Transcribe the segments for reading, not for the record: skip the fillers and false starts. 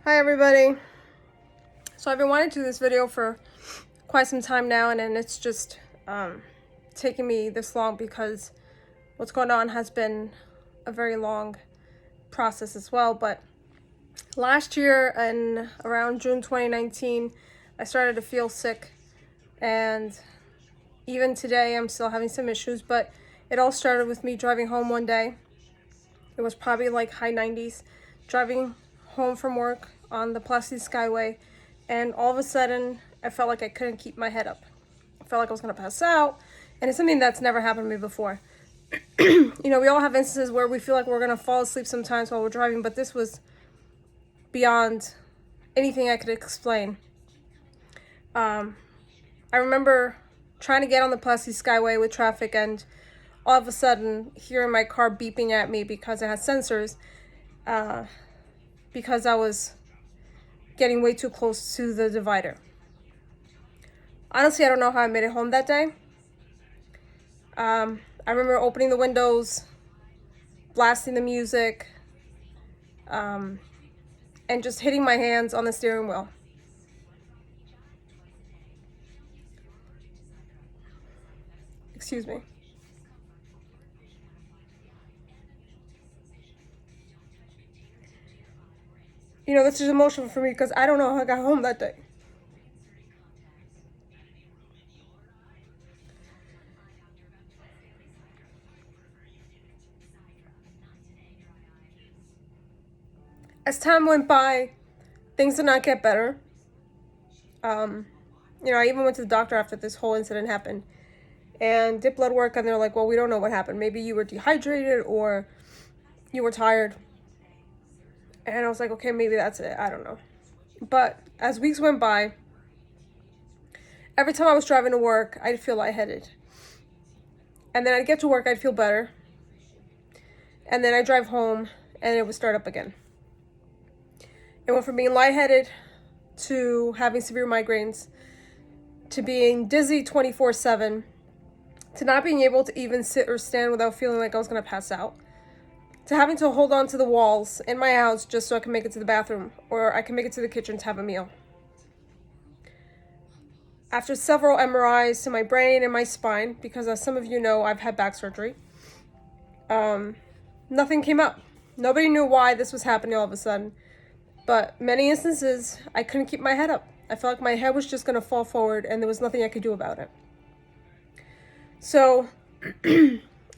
Hi everybody. So I've been wanting to do this video for quite some time now, and then it's just taking me this long because what's going on has been a very long process as well. But last year in around June 2019, I started to feel sick, and even today I'm still having some issues, but it all started with me driving home one day. It was probably like high 90s, driving home from work on the Pulaski Skyway, and all of a sudden I felt like I couldn't keep my head up. I felt like I was gonna pass out, and it's something that's never happened to me before. We all have instances where we feel like we're gonna fall asleep sometimes while we're driving, but this was beyond anything I could explain. I remember trying to get on the Pulaski Skyway with traffic, and all of a sudden hearing my car beeping at me because it has sensors, because I was getting way too close to the divider. Honestly, I don't know how I made it home that day. I remember opening the windows, blasting the music, and just hitting my hands on the steering wheel. Excuse me. This is emotional for me because I don't know how I got home that day. As time went by, things did not get better. I even went to the doctor after this whole incident happened and did blood work, and they're like, well, we don't know what happened. Maybe you were dehydrated or you were tired. And I was like, okay, maybe that's it. I don't know. But as weeks went by, every time I was driving to work, I'd feel lightheaded. And then I'd get to work, I'd feel better. And then I'd drive home, and it would start up again. It went from being lightheaded to having severe migraines to being dizzy 24/7 to not being able to even sit or stand without feeling like I was going to pass out, to having to hold on to the walls in my house just so I can make it to the bathroom or I can make it to the kitchen to have a meal. After several MRIs to my brain and my spine, because as some of you know, I've had back surgery, nothing came up. Nobody knew why this was happening all of a sudden, but many instances I couldn't keep my head up. I felt like my head was just going to fall forward and there was nothing I could do about it. So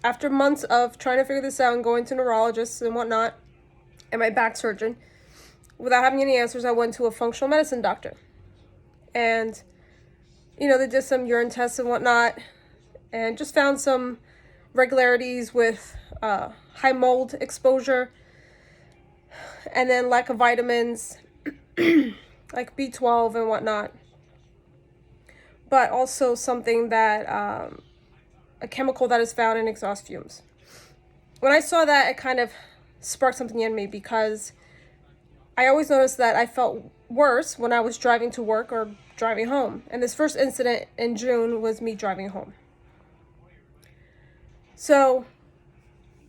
after months of trying to figure this out and going to neurologists and whatnot, and my back surgeon, without having any answers, I went to a functional medicine doctor. And, they did some urine tests and whatnot, and just found some regularities with high mold exposure, and then lack of vitamins, like B12 and whatnot. But also something that, a chemical that is found in exhaust fumes. When I saw that, it kind of sparked something in me because I always noticed that I felt worse when I was driving to work or driving home. And this first incident in June was me driving home. So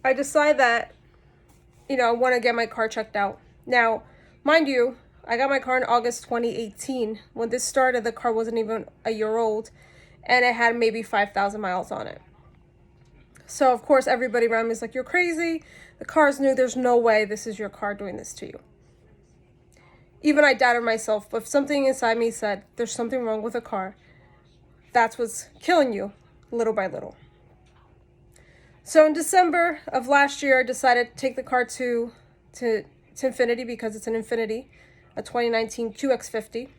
I decided that, I want to get my car checked out. Now, mind you, I got my car in August 2018. When this started, the car wasn't even a year old, and it had maybe 5,000 miles on it. So, of course, everybody around me is like, you're crazy. The car's new. There's no way this is your car doing this to you. Even I doubted myself, but something inside me said, there's something wrong with the car. That's what's killing you, little by little. So in December of last year, I decided to take the car to Infiniti, because it's an Infiniti, a 2019 QX50.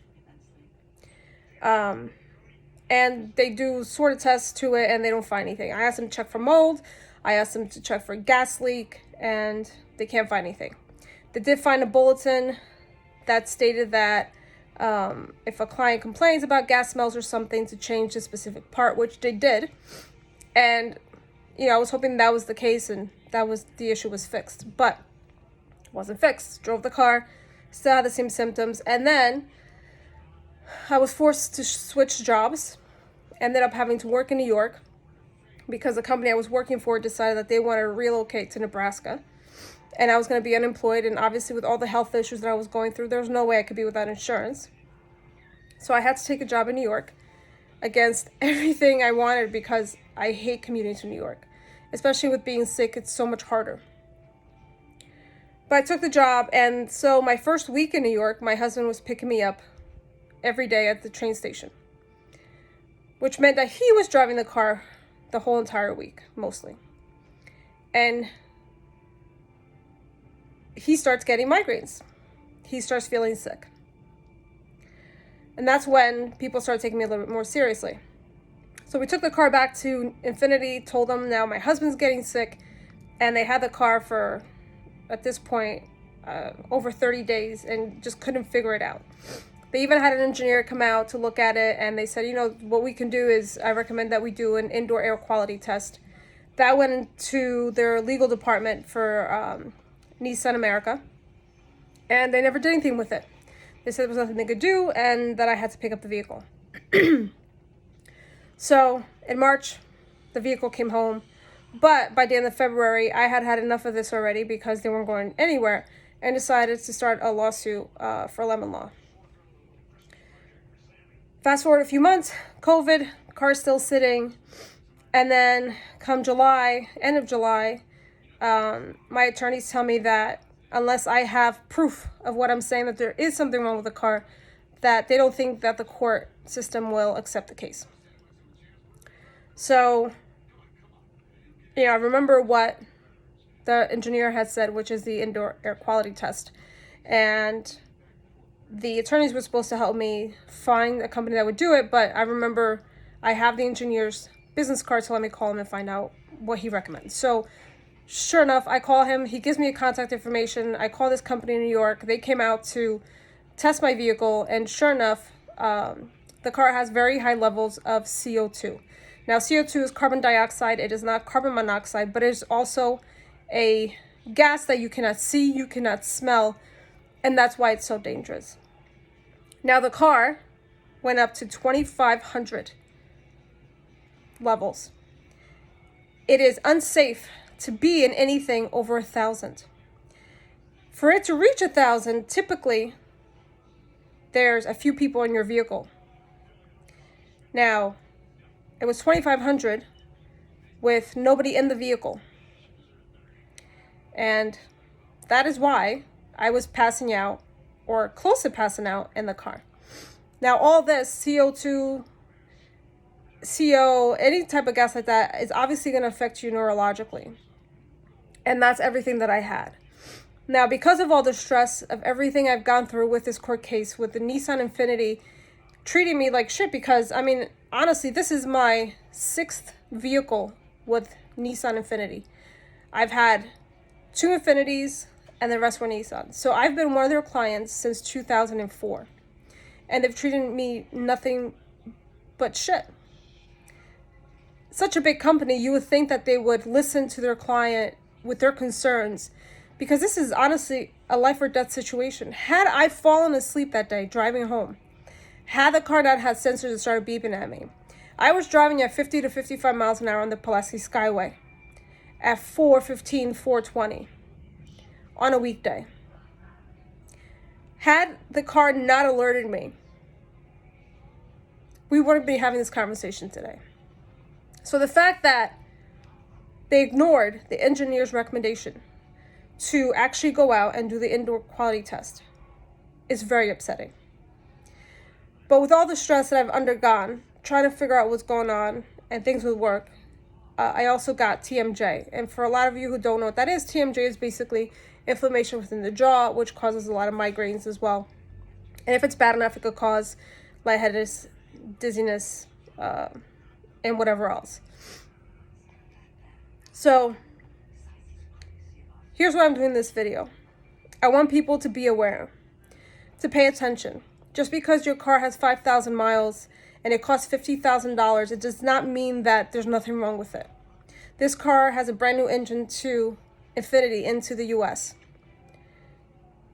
And they do sort of tests to it, and they don't find anything. I asked them to check for mold. I asked them to check for gas leak, and they can't find anything. They did find a bulletin that stated that if a client complains about gas smells or something, to change the specific part, which they did. And, I was hoping that was the case and the issue was fixed. But it wasn't fixed. Drove the car, still had the same symptoms. And then I was forced to switch jobs. Ended up having to work in New York because the company I was working for decided that they wanted to relocate to Nebraska. and I was going to be unemployed. And obviously with all the health issues that I was going through, there was no way I could be without insurance. So I had to take a job in New York against everything I wanted because I hate commuting to New York. Especially with being sick, it's so much harder. But I took the job, and so my first week in New York, my husband was picking me up every day at the train station, which meant that he was driving the car the whole entire week, mostly. And he starts getting migraines. He starts feeling sick. And that's when people started taking me a little bit more seriously. So we took the car back to Infiniti, told them now my husband's getting sick, and they had the car for, at this point, over 30 days and just couldn't figure it out. They even had an engineer come out to look at it, and they said, what we can do is I recommend that we do an indoor air quality test. That went into their legal department for Nissan America, and they never did anything with it. They said there was nothing they could do and that I had to pick up the vehicle. So in March, the vehicle came home, but by the end of February, I had had enough of this already because they weren't going anywhere, and decided to start a lawsuit for lemon law. Fast forward a few months, COVID, car's still sitting, and then come July, end of July, my attorneys tell me that unless I have proof of what I'm saying, that there is something wrong with the car, that they don't think that the court system will accept the case. So, I remember what the engineer had said, which is the indoor air quality test. And the attorneys were supposed to help me find a company that would do it, but I remember I have the engineer's business card, so let me call him and find out what he recommends. So sure enough, I call him, he gives me a contact information, I call this company in New York, they came out to test my vehicle, and sure enough, the car has very high levels of CO2. Now, CO2 is carbon dioxide. It is not carbon monoxide, but it is also a gas that you cannot see, you cannot smell, and that's why it's so dangerous. Now, the car went up to 2,500 levels. It is unsafe to be in anything over 1,000. For it to reach 1,000, typically, there's a few people in your vehicle. Now, it was 2,500 with nobody in the vehicle. And that is why I was passing out, or close to passing out, in the car. Now, all this CO2, CO, any type of gas like that is obviously going to affect you neurologically. And that's everything that I had. Now, because of all the stress of everything I've gone through with this court case, with the Nissan Infiniti treating me like shit, because, honestly, this is my 6th vehicle with Nissan Infiniti. I've had 2 Infinitis, and the rest were Nissan. So I've been one of their clients since 2004. And they've treated me nothing but shit. Such a big company, you would think that they would listen to their client with their concerns, because this is honestly a life or death situation. Had I fallen asleep that day driving home, had the car not had sensors that started beeping at me, I was driving at 50 to 55 miles an hour on the Pulaski Skyway at 4:15, 4:20 on a weekday. Had the car not alerted me, we wouldn't be having this conversation today. So the fact that they ignored the engineer's recommendation to actually go out and do the indoor quality test is very upsetting. But with all the stress that I've undergone, trying to figure out what's going on and things with work, I also got TMJ. And for a lot of you who don't know what that is, TMJ is basically inflammation within the jaw, which causes a lot of migraines as well. And if it's bad enough, it could cause lightheadedness, dizziness, and whatever else. So here's why I'm doing this video. I want people to be aware, to pay attention. Just because your car has 5,000 miles and it costs $50,000, it does not mean that there's nothing wrong with it. This car has a brand new engine to Infiniti into the US.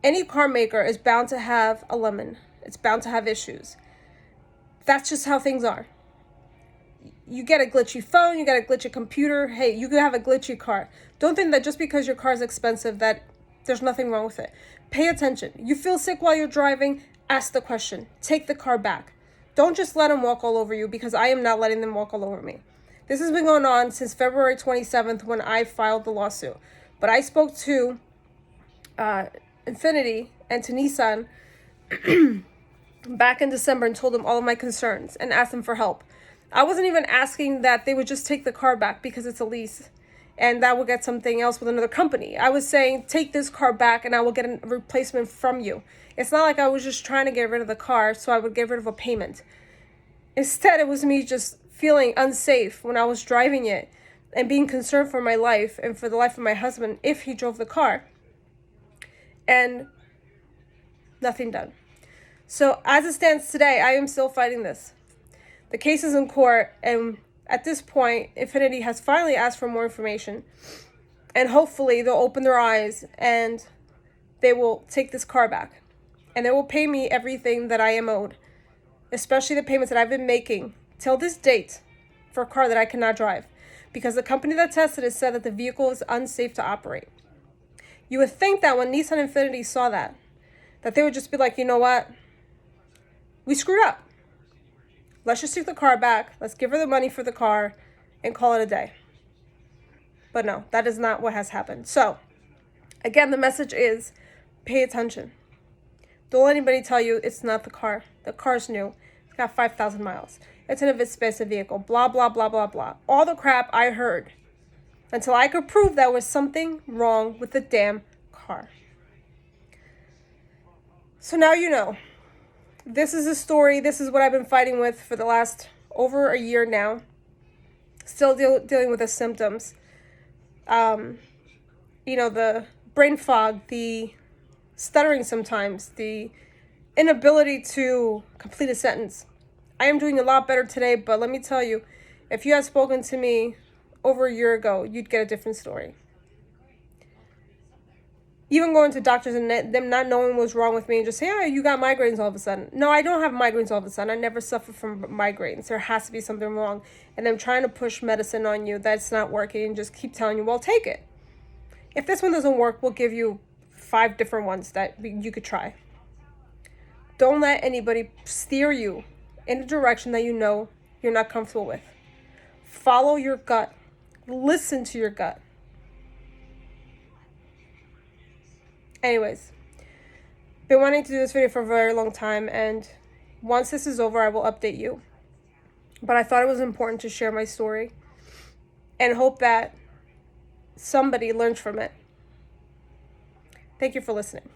Any car maker is bound to have a lemon. It's bound to have issues. That's just how things are. You get a glitchy phone, you get a glitchy computer. Hey, you could have a glitchy car. Don't think that just because your car is expensive that There's nothing wrong with it. Pay attention. You feel sick while you're driving? Ask the question. Take the car back. Don't just let them walk all over you, because I am not letting them walk all over me. This has been going on since February 27th when I filed the lawsuit. But I spoke to Infiniti and to Nissan back in December and told them all of my concerns and asked them for help. I wasn't even asking that they would just take the car back because it's a lease and that will get something else with another company. I was saying, take this car back and I will get a replacement from you. It's not like I was just trying to get rid of the car so I would get rid of a payment. Instead, it was me just feeling unsafe when I was driving it and being concerned for my life and for the life of my husband if he drove the car. And nothing done. So as it stands today, I am still fighting this. The case is in court, and at this point, Infiniti has finally asked for more information, and hopefully they'll open their eyes and they will take this car back, and they will pay me everything that I am owed, especially the payments that I've been making till this date for a car that I cannot drive, because the company that tested it said that the vehicle is unsafe to operate. You would think that when Nissan and Infiniti saw that they would just be like, you know what? We screwed up. Let's just take the car back. Let's give her the money for the car and call it a day. But no, that is not what has happened. So, again, the message is pay attention. Don't let anybody tell you it's not the car. The car's new. It's got 5,000 miles. It's an expensive vehicle. Blah, blah, blah, blah, blah. All the crap I heard until I could prove there was something wrong with the damn car. So now you know. This is a story. This is what I've been fighting with for the last over a year now. Still dealing with the symptoms. The brain fog, the stuttering sometimes, the inability to complete a sentence. I am doing a lot better today, but let me tell you, if you had spoken to me over a year ago, you'd get a different story. Even going to doctors and them not knowing what's wrong with me and just saying, oh, you got migraines all of a sudden. No, I don't have migraines all of a sudden. I never suffer from migraines. There has to be something wrong. And them trying to push medicine on you that's not working and just keep telling you, well, take it. If this one doesn't work, we'll give you 5 different ones that you could try. Don't let anybody steer you in a direction that you know you're not comfortable with. Follow your gut. Listen to your gut. Anyways, been wanting to do this video for a very long time, and once this is over, I will update you. But I thought it was important to share my story and hope that somebody learns from it. Thank you for listening.